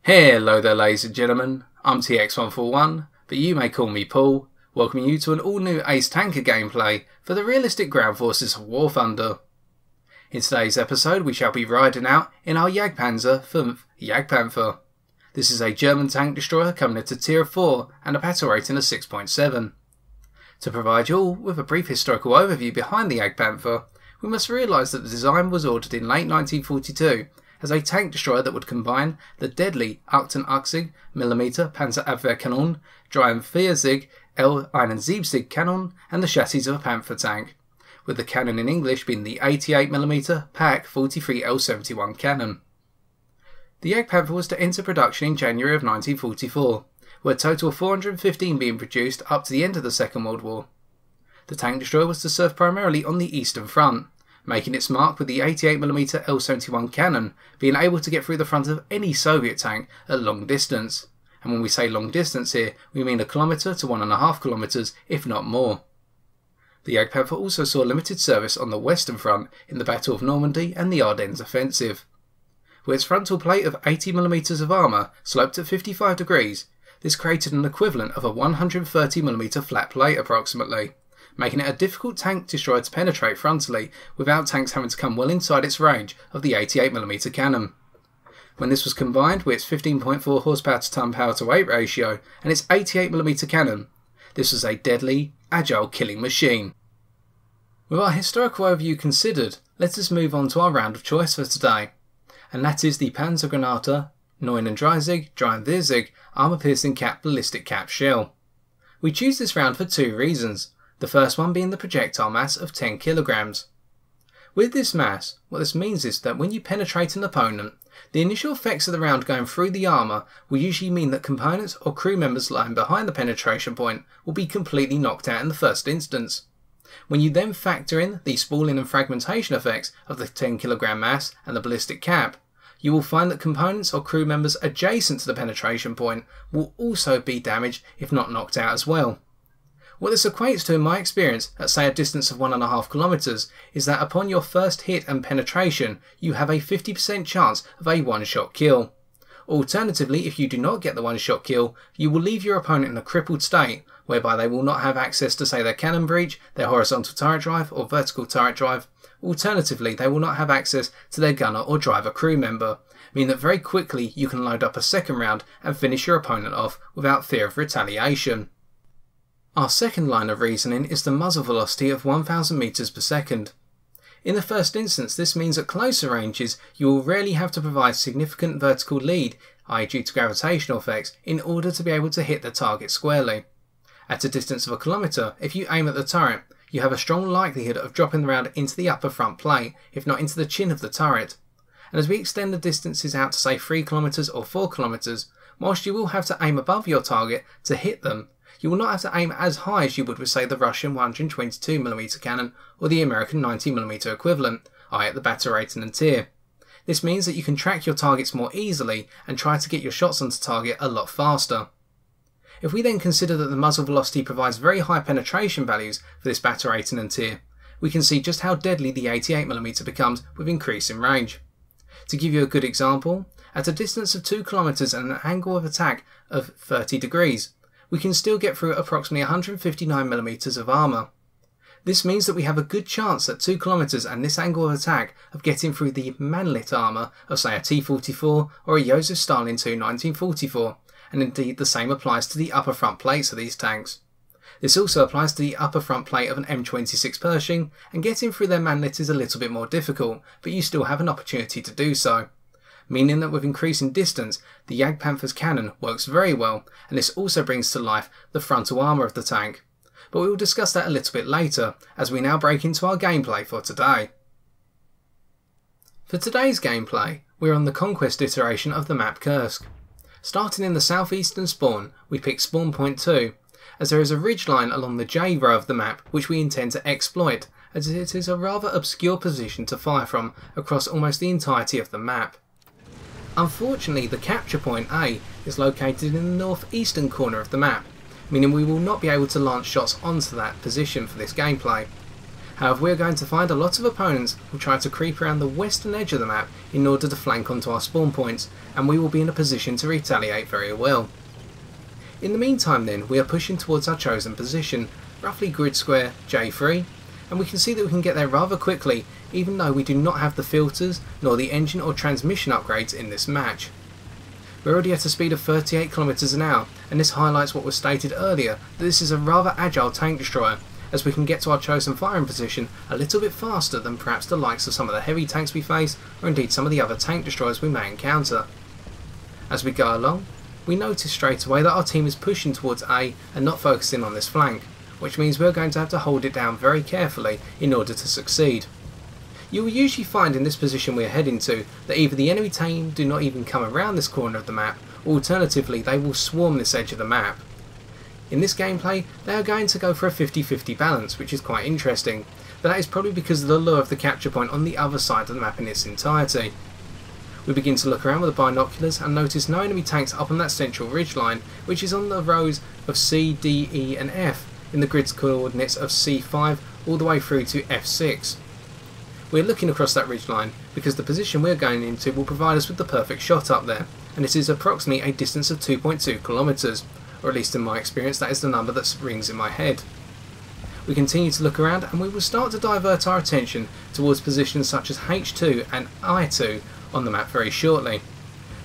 Hello there ladies and gentlemen, I'm TX141, but you may call me Paul, welcoming you to an all-new Ace Tanker gameplay for the realistic ground forces of War Thunder. In today's episode we shall be riding out in our Jagdpanzer from Jagdpanther. This is a German tank destroyer coming into tier 4 and a battle rating of 6.7. To provide you all with a brief historical overview behind the Jagdpanther, we must realise that the design was ordered in late 1942 as a tank destroyer that would combine the deadly 88 mm Panzerabwehrkanone, 43 L71 cannon and the chassis of a Panther tank, with the cannon in English being the 88 mm Pak 43 L71 cannon. The Jagdpanther was to enter production in January of 1944, with a total of 415 being produced up to the end of the Second World War. The tank destroyer was to serve primarily on the Eastern Front, making its mark with the 88 mm L71 cannon being able to get through the front of any Soviet tank at long distance. And when we say long distance here, we mean a kilometer to 1.5 kilometers, if not more. The Jagdpanther also saw limited service on the Western Front in the Battle of Normandy and the Ardennes offensive. With its frontal plate of 80 mm of armour sloped at 55 degrees, this created an equivalent of a 130 mm flat plate approximately, making it a difficult tank destroyer to penetrate frontally without tanks having to come well inside its range of the 88 mm cannon. When this was combined with its 15.4 horsepower to ton power to weight ratio and its 88 mm cannon, this was a deadly, agile killing machine. With our historical overview considered, let us move on to our round of choice for today, and that is the Panzergranate 39 43 armour-piercing cap ballistic cap shell. We choose this round for two reasons. The first one being the projectile mass of 10 kilograms. With this mass, what this means is that when you penetrate an opponent, the initial effects of the round going through the armour will usually mean that components or crew members lying behind the penetration point will be completely knocked out in the first instance. When you then factor in the spalling and fragmentation effects of the 10 kilogram mass and the ballistic cap, you will find that components or crew members adjacent to the penetration point will also be damaged if not knocked out as well. What this equates to in my experience at say a distance of 1.5 kilometers is that upon your first hit and penetration you have a 50% chance of a one-shot kill. Alternatively, if you do not get the one-shot kill, you will leave your opponent in a crippled state whereby they will not have access to say their cannon breech, their horizontal turret drive or vertical turret drive. Alternatively, they will not have access to their gunner or driver crew member, meaning that very quickly you can load up a second round and finish your opponent off without fear of retaliation. Our second line of reasoning is the muzzle velocity of 1000 meters per second. In the first instance, this means at closer ranges you will rarely have to provide significant vertical lead, i.e. due to gravitational effects, in order to be able to hit the target squarely. At a distance of a kilometer, if you aim at the turret, you have a strong likelihood of dropping the round into the upper front plate, if not into the chin of the turret. And as we extend the distances out to say 3 kilometers or 4 kilometers, whilst you will have to aim above your target to hit them, you will not have to aim as high as you would with say the Russian 122 mm cannon or the American 90 mm equivalent, i.e. at the battle rating and tier. This means that you can track your targets more easily and try to get your shots onto target a lot faster. If we then consider that the muzzle velocity provides very high penetration values for this battle rating and tier, we can see just how deadly the 88 mm becomes with increasing range. To give you a good example, at a distance of 2 kilometers and an angle of attack of 30 degrees, we can still get through approximately 159 mm of armour. This means that we have a good chance at 2 kilometers and this angle of attack of getting through the manlit armour of say a T-44 or a Joseph Stalin II 1944, and indeed the same applies to the upper front plates of these tanks. This also applies to the upper front plate of an M26 Pershing, and getting through their manlit is a little bit more difficult, but you still have an opportunity to do so. Meaning that with increasing distance, the Jagdpanther's cannon works very well, and this also brings to life the frontal armour of the tank. But we will discuss that a little bit later, as we now break into our gameplay for today. For today's gameplay, we are on the conquest iteration of the map Kursk. Starting in the southeastern spawn, we pick spawn point 2, as there is a ridgeline along the J row of the map which we intend to exploit, as it is a rather obscure position to fire from across almost the entirety of the map. Unfortunately, the capture point A is located in the northeastern corner of the map, meaning we will not be able to launch shots onto that position for this gameplay. However, we are going to find a lot of opponents will try to creep around the western edge of the map in order to flank onto our spawn points, and we will be in a position to retaliate very well. In the meantime then, we are pushing towards our chosen position, roughly grid square J3, and we can see that we can get there rather quickly, even though we do not have the filters nor the engine or transmission upgrades in this match. We're already at a speed of 38 kilometers an hour, and this highlights what was stated earlier, that this is a rather agile tank destroyer, as we can get to our chosen firing position a little bit faster than perhaps the likes of some of the heavy tanks we face, or indeed some of the other tank destroyers we may encounter. As we go along, we notice straight away that our team is pushing towards A and not focusing on this flank, which means we're going to have to hold it down very carefully in order to succeed. You will usually find in this position we are heading to that either the enemy team do not even come around this corner of the map, or alternatively they will swarm this edge of the map. In this gameplay they are going to go for a 50-50 balance, which is quite interesting, but that is probably because of the lure of the capture point on the other side of the map in its entirety. We begin to look around with the binoculars and notice no enemy tanks up on that central ridgeline, which is on the rows of C, D, E and F in the grid's coordinates of C5 all the way through to F6. We are looking across that ridgeline because the position we are going into will provide us with the perfect shot up there, and it is approximately a distance of 2.2 kilometers, or at least in my experience that is the number that rings in my head. We continue to look around and we will start to divert our attention towards positions such as H2 and I2 on the map very shortly.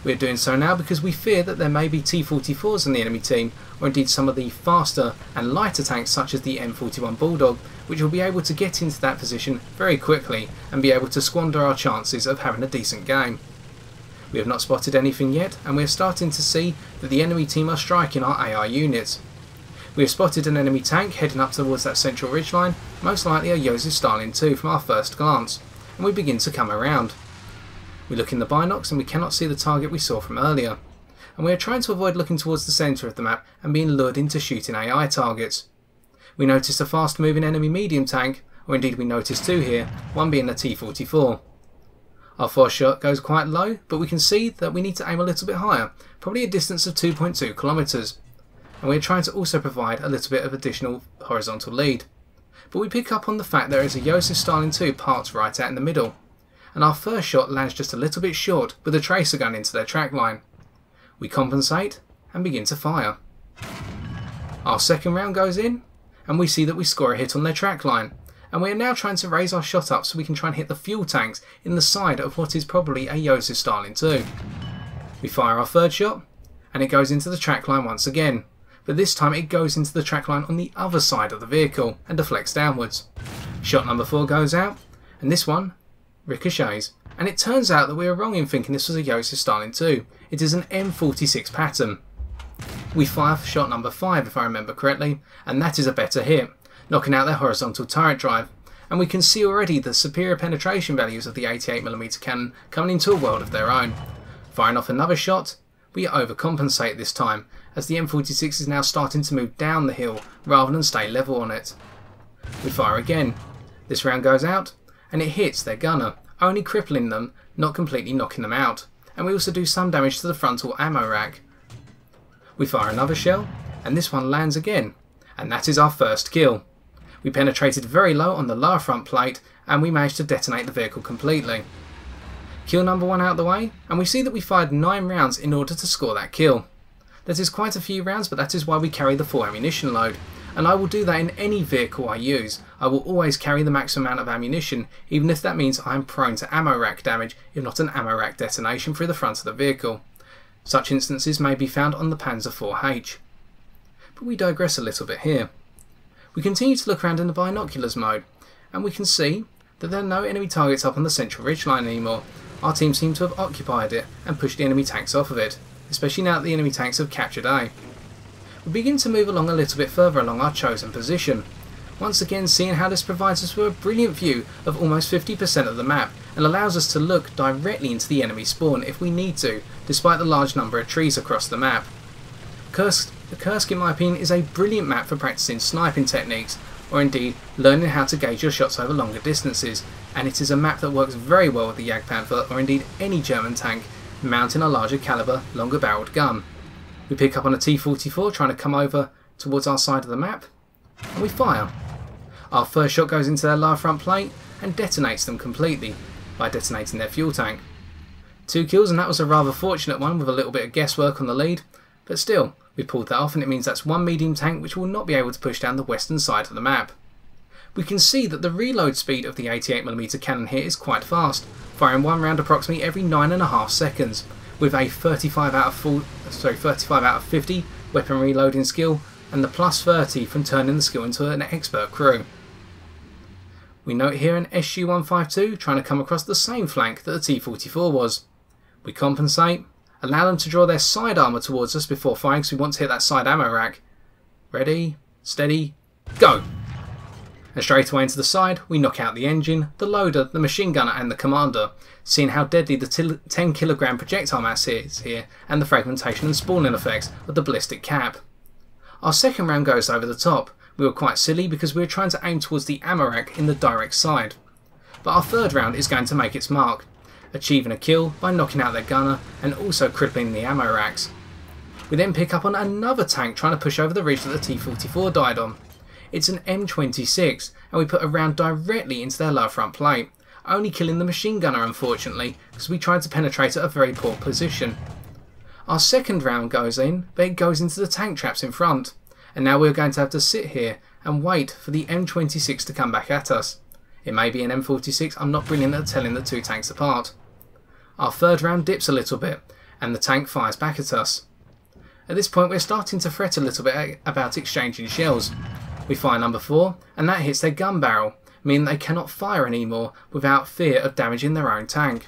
We are doing so now because we fear that there may be T-44s on the enemy team, or indeed some of the faster and lighter tanks such as the M41 Bulldog, which will be able to get into that position very quickly and be able to squander our chances of having a decent game. We have not spotted anything yet, and we are starting to see that the enemy team are striking our AI units. We have spotted an enemy tank heading up towards that central ridgeline, most likely a Joseph Stalin II from our first glance, and we begin to come around. We look in the binocs and we cannot see the target we saw from earlier, and we are trying to avoid looking towards the centre of the map and being lured into shooting AI targets. We notice a fast moving enemy medium tank, or indeed we notice two here, one being a T-44. Our first shot goes quite low, but we can see that we need to aim a little bit higher, probably a distance of 2.2 kilometers, and we are trying to also provide a little bit of additional horizontal lead. But we pick up on the fact there is a Joseph Stalin II parked right out in the middle, and our first shot lands just a little bit short with a tracer gun into their track line. We compensate and begin to fire. Our second round goes in and we see that we score a hit on their track line, and we are now trying to raise our shot up so we can try and hit the fuel tanks in the side of what is probably a Joseph Stalin II. We fire our third shot and it goes into the track line once again, but this time it goes into the track line on the other side of the vehicle and deflects downwards. Shot number 4 goes out, and this one ricochets, and it turns out that we were wrong in thinking this was a Joseph Stalin II. It is an M46 pattern. We fire for shot number 5 if I remember correctly, and that is a better hit, knocking out their horizontal turret drive, and we can see already the superior penetration values of the 88mm cannon coming into a world of their own. Firing off another shot, we overcompensate this time, as the M46 is now starting to move down the hill rather than stay level on it. We fire again. This round goes out, and it hits their gunner, only crippling them, not completely knocking them out, and we also do some damage to the frontal ammo rack. We fire another shell, and this one lands again, and that is our first kill. We penetrated very low on the lower front plate, and we managed to detonate the vehicle completely. Kill number 1 out of the way, and we see that we fired 9 rounds in order to score that kill. That is quite a few rounds, but that is why we carry the full ammunition load, and I will do that in any vehicle I use. I will always carry the maximum amount of ammunition, even if that means I am prone to ammo rack damage, if not an ammo rack detonation through the front of the vehicle. Such instances may be found on the Panzer IV-H. But we digress a little bit here. We continue to look around in the binoculars mode, and we can see that there are no enemy targets up on the central ridgeline anymore. Our team seem to have occupied it and pushed the enemy tanks off of it, especially now that the enemy tanks have captured A. We begin to move along a little bit further along our chosen position, once again seeing how this provides us with a brilliant view of almost 50% of the map and allows us to look directly into the enemy spawn if we need to, despite the large number of trees across the map. Kursk, in my opinion, is a brilliant map for practicing sniping techniques, or indeed learning how to gauge your shots over longer distances, and it is a map that works very well with the Jagdpanther or indeed any German tank mounting a larger caliber, longer barreled gun. We pick up on a T-44 trying to come over towards our side of the map, and we fire. Our first shot goes into their lower front plate and detonates them completely by detonating their fuel tank. 2 kills, and that was a rather fortunate one with a little bit of guesswork on the lead, but still, we pulled that off, and it means that's 1 medium tank which will not be able to push down the western side of the map. We can see that the reload speed of the 88mm cannon here is quite fast, firing 1 round approximately every 9.5 seconds, with a 35 out of 50 weapon reloading skill, and the plus 30 from turning the skill into an expert crew. We note here an SU-152 trying to come across the same flank that the T-44 was. We compensate, allow them to draw their side armour towards us before firing because we want to hit that side ammo rack. Ready, steady, go! And straight away into the side, we knock out the engine, the loader, the machine gunner and the commander, seeing how deadly the 10kg projectile mass is here and the fragmentation and spawning effects of the ballistic cap. Our second round goes over the top. We were quite silly because we were trying to aim towards the ammo rack in the direct side. But our third round is going to make its mark, achieving a kill by knocking out their gunner and also crippling the ammo racks. We then pick up on another tank trying to push over the ridge that the T-44 died on. It's an M26 and we put a round directly into their lower front plate, only killing the machine gunner unfortunately because we tried to penetrate at a very poor position. Our second round goes in, but it goes into the tank traps in front, and now we're going to have to sit here and wait for the M26 to come back at us. It may be an M46, I'm not brilliant at telling the 2 tanks apart. Our third round dips a little bit, and the tank fires back at us. At this point we're starting to fret a little bit about exchanging shells. We fire number 4, and that hits their gun barrel, meaning they cannot fire anymore without fear of damaging their own tank.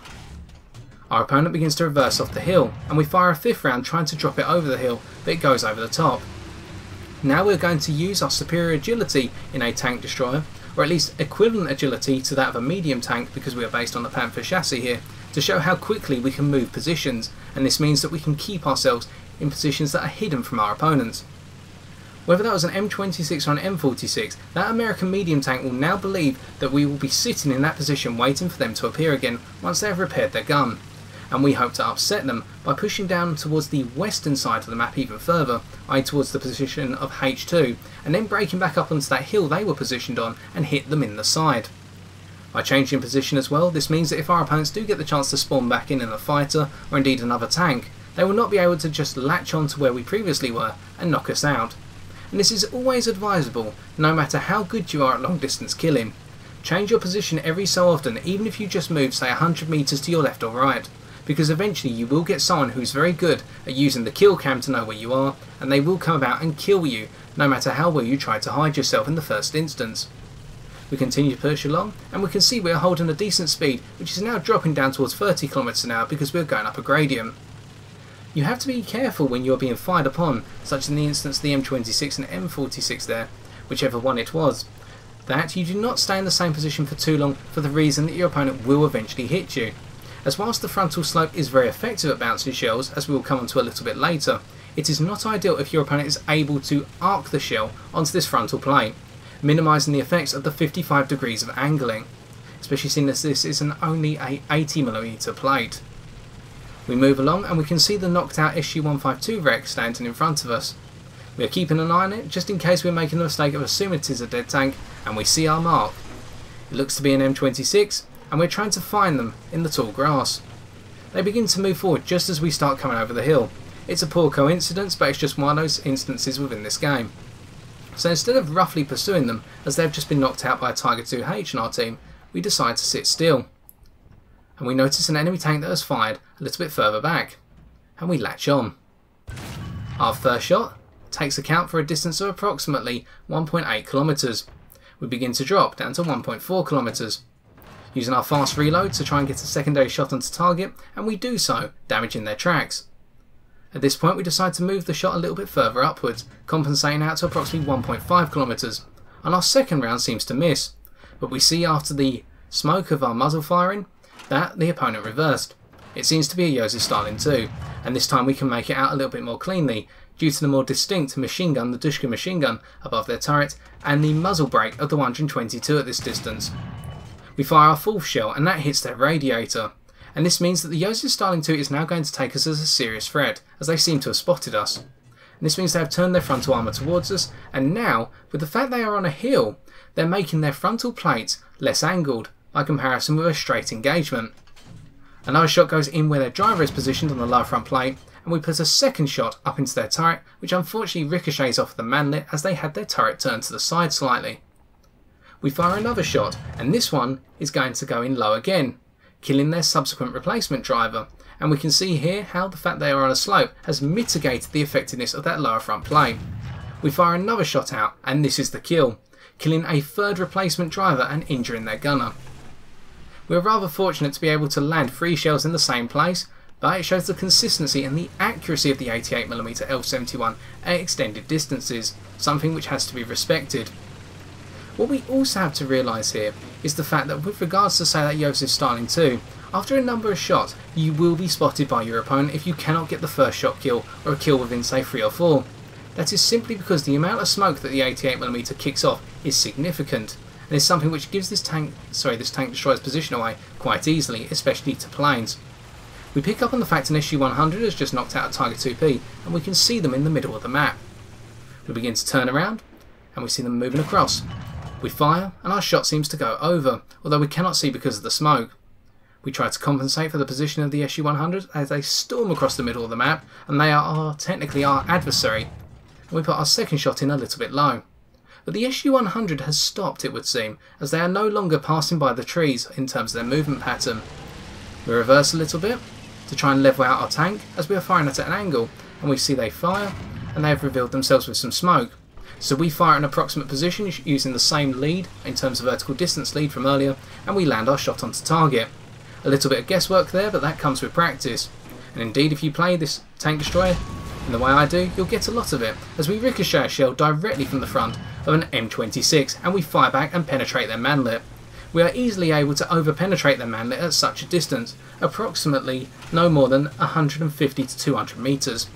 Our opponent begins to reverse off the hill, and we fire a 5th round trying to drop it over the hill, but it goes over the top. Now we're going to use our superior agility in a tank destroyer, or at least equivalent agility to that of a medium tank because we are based on the Panther chassis here, to show how quickly we can move positions, and this means that we can keep ourselves in positions that are hidden from our opponents. Whether that was an M26 or an M46, that American medium tank will now believe that we will be sitting in that position waiting for them to appear again once they have repaired their gun. And we hope to upset them by pushing down towards the western side of the map even further, i.e. towards the position of H2, and then breaking back up onto that hill they were positioned on and hit them in the side. By changing position as well, this means that if our opponents do get the chance to spawn back in a fighter, or indeed another tank, they will not be able to just latch on to where we previously were and knock us out. And this is always advisable, no matter how good you are at long distance killing. Change your position every so often, even if you just move say 100 meters to your left or right, because eventually you will get someone who's very good at using the kill cam to know where you are, and they will come about and kill you, no matter how well you try to hide yourself in the first instance. We continue to push along, and we can see we are holding a decent speed, which is now dropping down towards 30 km an hour because we are going up a gradient. You have to be careful when you are being fired upon, such in the instance of the M26 and M46 there, whichever one it was, that you do not stay in the same position for too long for the reason that your opponent will eventually hit you. As whilst the frontal slope is very effective at bouncing shells, as we will come on to a little bit later, it is not ideal if your opponent is able to arc the shell onto this frontal plane, minimising the effects of the 55 degrees of angling, especially seeing as this is only a 80mm plate. We move along and we can see the knocked out SU-152 wreck standing in front of us. We are keeping an eye on it just in case we're making the mistake of assuming it is a dead tank, and we see our mark. It looks to be an M26, and we're trying to find them in the tall grass. They begin to move forward just as we start coming over the hill. It's a poor coincidence, but it's just one of those instances within this game. So instead of roughly pursuing them, as they've just been knocked out by a Tiger 2H in our team, we decide to sit still. And we notice an enemy tank that has fired a little bit further back, and we latch on. Our first shot takes account for a distance of approximately 1.8 kilometers. We begin to drop down to 1.4 kilometers. Using our fast reload to try and get a secondary shot onto target, and we do so, damaging their tracks. At this point we decide to move the shot a little bit further upwards, compensating out to approximately 1.5 kilometers, and our second round seems to miss, but we see after the smoke of our muzzle firing that the opponent reversed. It seems to be a Joseph Stalin 2, and this time we can make it out a little bit more cleanly, due to the more distinct machine gun, the Dushka machine gun, above their turret, and the muzzle brake of the 122 at this distance. We fire our fourth shell, and that hits their radiator, and this means that the Joseph Stalin 2 is now going to take us as a serious threat, as they seem to have spotted us. And this means they have turned their frontal armour towards us, and now, with the fact they are on a hill, they're making their frontal plates less angled, by comparison with a straight engagement. Another shot goes in where their driver is positioned on the lower front plate, and we put a second shot up into their turret, which unfortunately ricochets off the manlet as they had their turret turned to the side slightly. We fire another shot, and this one is going to go in low again, killing their subsequent replacement driver, and we can see here how the fact they are on a slope has mitigated the effectiveness of that lower front plate. We fire another shot out, and this is the kill, killing a third replacement driver and injuring their gunner. We are rather fortunate to be able to land 3 shells in the same place, but it shows the consistency and the accuracy of the 88mm L71 at extended distances, something which has to be respected. What we also have to realise here is the fact that with regards to, say, that Josef Stalin 2, after a number of shots you will be spotted by your opponent if you cannot get the first shot kill or a kill within, say, 3 or 4. That is simply because the amount of smoke that the 88mm kicks off is significant, and is something which gives this tank destroyer's position away quite easily, especially to planes. We pick up on the fact an SU-100 has just knocked out a Tiger 2P, and we can see them in the middle of the map. We begin to turn around, and we see them moving across. We fire, and our shot seems to go over, although we cannot see because of the smoke. We try to compensate for the position of the SU-100 as they storm across the middle of the map, and they are technically our adversary, and we put our second shot in a little bit low. But the SU-100 has stopped, it would seem, as they are no longer passing by the trees in terms of their movement pattern. We reverse a little bit to try and level out our tank as we are firing at an angle, and we see they fire, and they have revealed themselves with some smoke. So we fire an approximate position using the same lead in terms of vertical distance lead from earlier, and we land our shot onto target. A little bit of guesswork there, but that comes with practice. And indeed, if you play this tank destroyer in the way I do, you'll get a lot of it, as we ricochet a shell directly from the front of an M26, and we fire back and penetrate their manlet. We are easily able to over-penetrate their manlet at such a distance, approximately no more than 150 to 200 metres.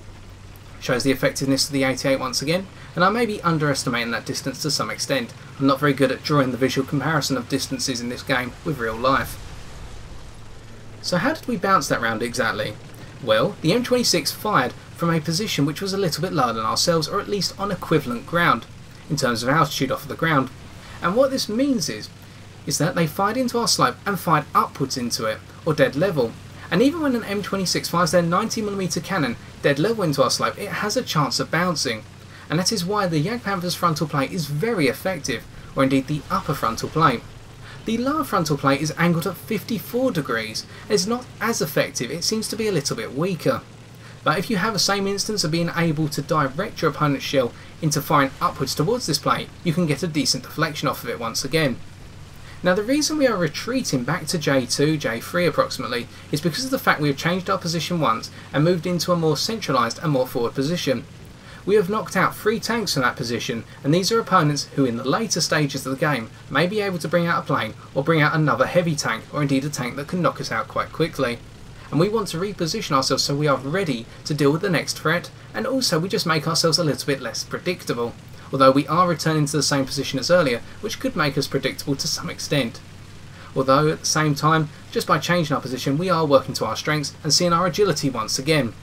Shows the effectiveness of the 88 once again, and I may be underestimating that distance to some extent. I'm not very good at drawing the visual comparison of distances in this game with real life. So how did we bounce that round exactly? Well, the M26 fired from a position which was a little bit lower than ourselves, or at least on equivalent ground, in terms of altitude off of the ground. And what this means is that they fired into our slope and fired upwards into it, or dead level. And even when an M26 fires their 90mm cannon dead level into our slope, it has a chance of bouncing. And that is why the Jagdpanther's frontal plate is very effective, or indeed the upper frontal plate. The lower frontal plate is angled at 54 degrees, and is not as effective, it seems to be a little bit weaker. But if you have the same instance of being able to direct your opponent's shell into firing upwards towards this plate, you can get a decent deflection off of it once again. Now the reason we are retreating back to J2, J3 approximately, is because of the fact we have changed our position once and moved into a more centralised and more forward position. We have knocked out 3 tanks from that position, and these are opponents who in the later stages of the game may be able to bring out a plane or bring out another heavy tank, or indeed a tank that can knock us out quite quickly. And we want to reposition ourselves so we are ready to deal with the next threat, and also we just make ourselves a little bit less predictable, although we are returning to the same position as earlier, which could make us predictable to some extent. Although at the same time, just by changing our position, we are working to our strengths and seeing our agility once again.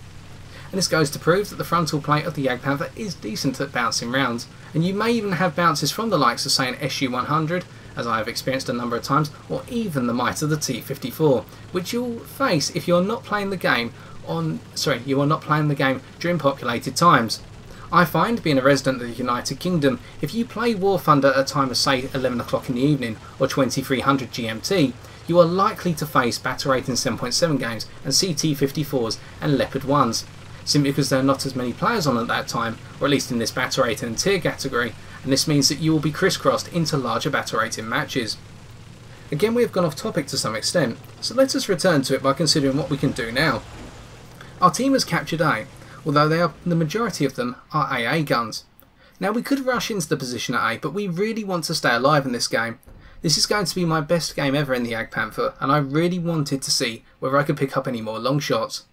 And this goes to prove that the frontal plate of the Jagdpanther is decent at bouncing rounds, and you may even have bounces from the likes of, say, an SU-100, as I have experienced a number of times, or even the might of the T-54, which you'll face if you're not playing the game during populated times. I find, being a resident of the United Kingdom, if you play War Thunder at a time of, say, 11 o'clock in the evening or 2300 GMT, you are likely to face battle rating 7.7 games and CT-54s and Leopard 1s, simply because there are not as many players on at that time, or at least in this battle rating and tier category, and this means that you will be crisscrossed into larger battle rating matches. Again, we have gone off topic to some extent, so let us return to it by considering what we can do now. Our team has captured A, although the majority of them are AA guns. Now we could rush into the position at A, but we really want to stay alive in this game. This is going to be my best game ever in the Jagdpanther, and I really wanted to see whether I could pick up any more long shots.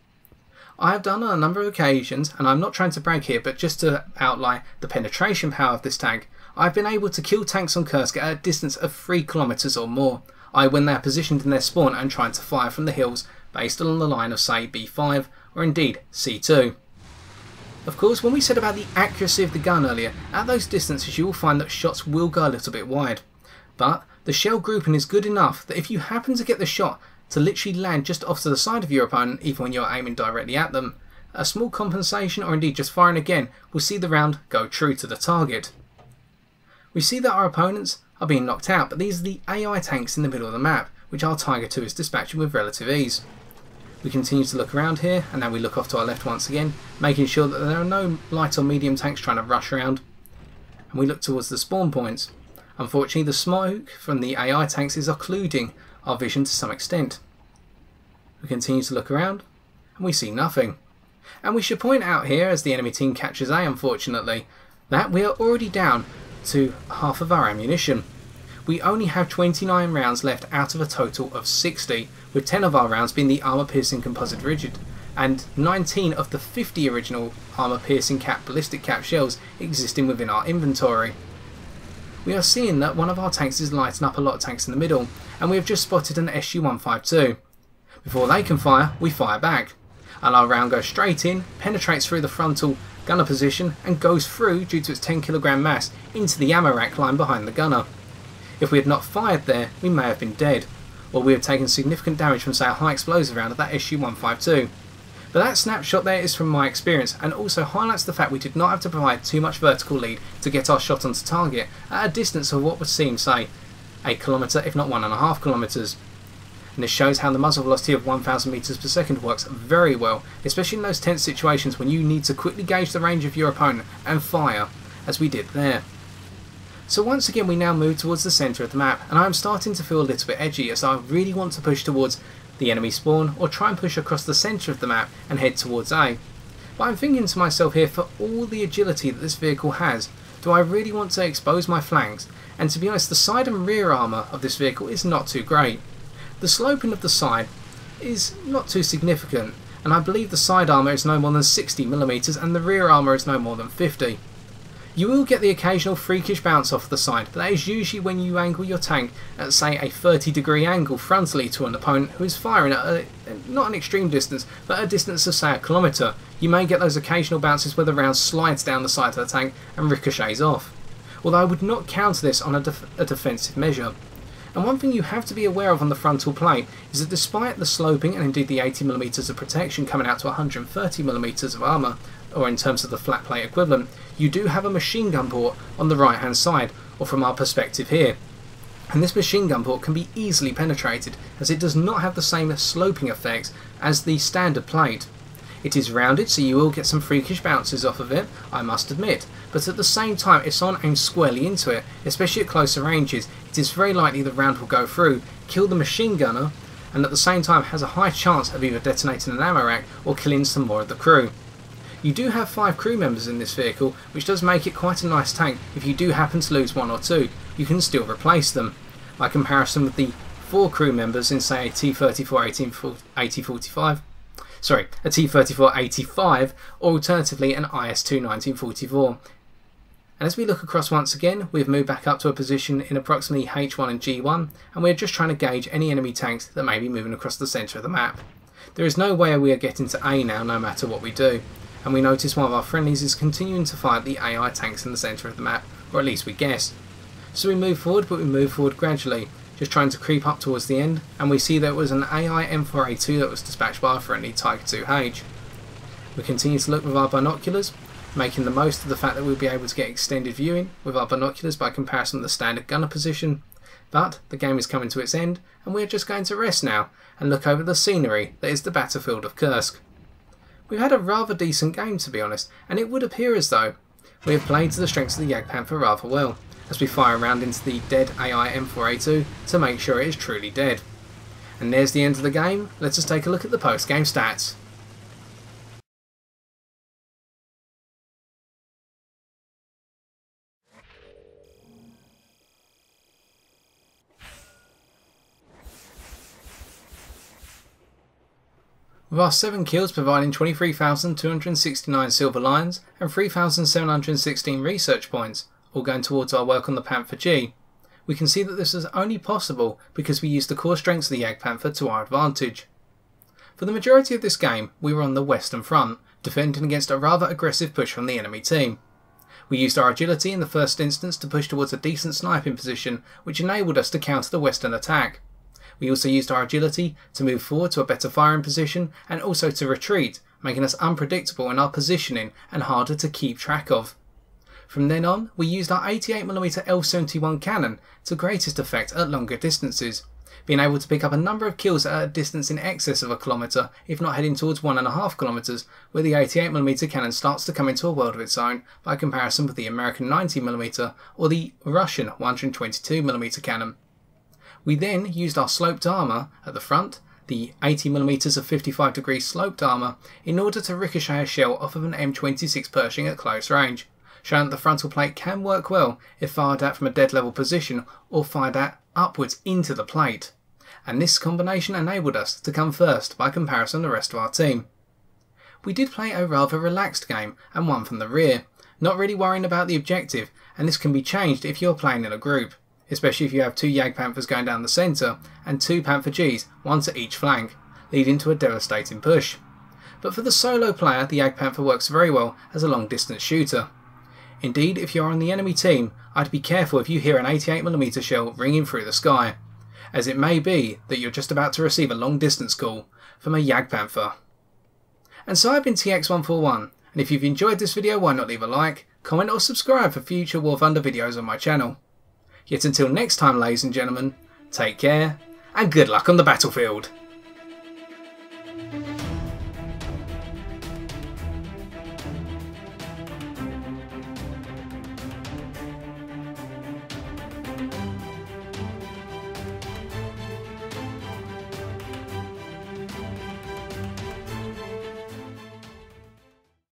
I have done on a number of occasions, and I'm not trying to brag here, but just to outline the penetration power of this tank, I've been able to kill tanks on Kursk at a distance of 3 kilometers or more, when they are positioned in their spawn and trying to fire from the hills based on the line of, say, B5 or indeed C2. Of course, when we said about the accuracy of the gun earlier, at those distances you will find that shots will go a little bit wide. But the shell grouping is good enough that if you happen to get the shot to literally land just off to the side of your opponent, even when you're aiming directly at them, a small compensation or indeed just firing again will see the round go true to the target. We see that our opponents are being knocked out, but these are the AI tanks in the middle of the map, which our Tiger II is dispatching with relative ease. We continue to look around here, and now we look off to our left once again, making sure that there are no light or medium tanks trying to rush around. And we look towards the spawn points. Unfortunately, the smoke from the AI tanks is occluding our vision to some extent. We continue to look around, and we see nothing. And we should point out here, as the enemy team captures A unfortunately, that we are already down to half of our ammunition. We only have 29 rounds left out of a total of 60, with 10 of our rounds being the armour piercing composite rigid, and 19 of the 50 original armour piercing cap ballistic cap shells existing within our inventory. We are seeing that one of our tanks is lighting up a lot of tanks in the middle, and we have just spotted an SU-152. Before they can fire, we fire back, and our round goes straight in, penetrates through the frontal gunner position, and goes through, due to its 10kg mass, into the ammo rack lying behind the gunner. If we had not fired there, we may have been dead, or we have taken significant damage from, say, a high explosive round of that SU-152. But that snapshot there is from my experience, and also highlights the fact we did not have to provide too much vertical lead to get our shot onto target at a distance of what would seem, say, 8 km if not 1.5 km. And this shows how the muzzle velocity of 1000 meters per second works very well, especially in those tense situations when you need to quickly gauge the range of your opponent and fire, as we did there. So once again we now move towards the centre of the map, and I am starting to feel a little bit edgy as I really want to push towards the enemy spawn or try and push across the centre of the map and head towards A. But I'm thinking to myself here, for all the agility that this vehicle has, do I really want to expose my flanks? And to be honest, the side and rear armour of this vehicle is not too great. The sloping of the side is not too significant, and I believe the side armour is no more than 60mm and the rear armour is no more than 50. You will get the occasional freakish bounce off the side, but that is usually when you angle your tank at, say, a 30-degree angle frontally to an opponent who is firing at not an extreme distance, but a distance of, say, a kilometer. You may get those occasional bounces where the round slides down the side of the tank and ricochets off. Although I would not counter this on a defensive measure. And one thing you have to be aware of on the frontal plate is that despite the sloping and indeed the 80mm of protection coming out to 130mm of armour, or in terms of the flat plate equivalent, you do have a machine gun port on the right hand side, or from our perspective here. And this machine gun port can be easily penetrated, as it does not have the same sloping effects as the standard plate. It is rounded, so you will get some freakish bounces off of it, I must admit, but at the same time if someone aims squarely into it, especially at closer ranges, it is very likely the round will go through, kill the machine gunner, and at the same time has a high chance of either detonating an ammo rack or killing some more of the crew. You do have 5 crew members in this vehicle, which does make it quite a nice tank. If you do happen to lose 1 or 2, you can still replace them, by comparison with the 4 crew members in, say, a T-34 8045, sorry, a T-34 85, or alternatively an IS-2 1944. And as we look across once again, we've moved back up to a position in approximately H1 and G1, and we're just trying to gauge any enemy tanks that may be moving across the centre of the map. There is no way we are getting to A now, no matter what we do. And we notice one of our friendlies is continuing to fire the AI tanks in the centre of the map, or at least we guess. So we move forward, but we move forward gradually, just trying to creep up towards the end, and we see there was an AI M4A2 that was dispatched by our friendly Tiger II-H. We continue to look with our binoculars, making the most of the fact that we'll be able to get extended viewing with our binoculars by comparison to the standard gunner position, but the game is coming to its end, and we're just going to rest now, and look over the scenery that is the battlefield of Kursk. We've had a rather decent game, to be honest, and it would appear as though we have played to the strengths of the Jagdpanther rather well, as we fire around into the dead AI M4A2 to make sure it is truly dead. And there's the end of the game. Let us take a look at the post-game stats. With our 7 kills providing 23,269 silver lions and 3,716 research points, all going towards our work on the Panther G, we can see that this is only possible because we used the core strengths of the Jagdpanther to our advantage. For the majority of this game, we were on the western front, defending against a rather aggressive push from the enemy team. We used our agility in the first instance to push towards a decent sniping position, which enabled us to counter the Western attack. We also used our agility to move forward to a better firing position and also to retreat, making us unpredictable in our positioning and harder to keep track of. From then on, we used our 88mm L71 cannon to greatest effect at longer distances, being able to pick up a number of kills at a distance in excess of a kilometer, if not heading towards 1.5 kilometers, where the 88mm cannon starts to come into a world of its own by comparison with the American 90mm or the Russian 122mm cannon. We then used our sloped armour at the front, the 80mm of 55 degree sloped armour, in order to ricochet a shell off of an M26 Pershing at close range, showing that the frontal plate can work well if fired at from a dead level position or fired at upwards into the plate, and this combination enabled us to come first by comparison to the rest of our team. We did play a rather relaxed game and won from the rear, not really worrying about the objective, and this can be changed if you are playing in a group, especially if you have 2 Jagdpanthers going down the centre and 2 Panther Gs, one to each flank, leading to a devastating push. But for the solo player, the Jagdpanther works very well as a long distance shooter. Indeed, if you are on the enemy team, I'd be careful if you hear an 88mm shell ringing through the sky, as it may be that you're just about to receive a long distance call from a Jagdpanther. And so I've been TX141, and if you've enjoyed this video, why not leave a like, comment or subscribe for future War Thunder videos on my channel. Yet until next time, ladies and gentlemen, take care and good luck on the battlefield.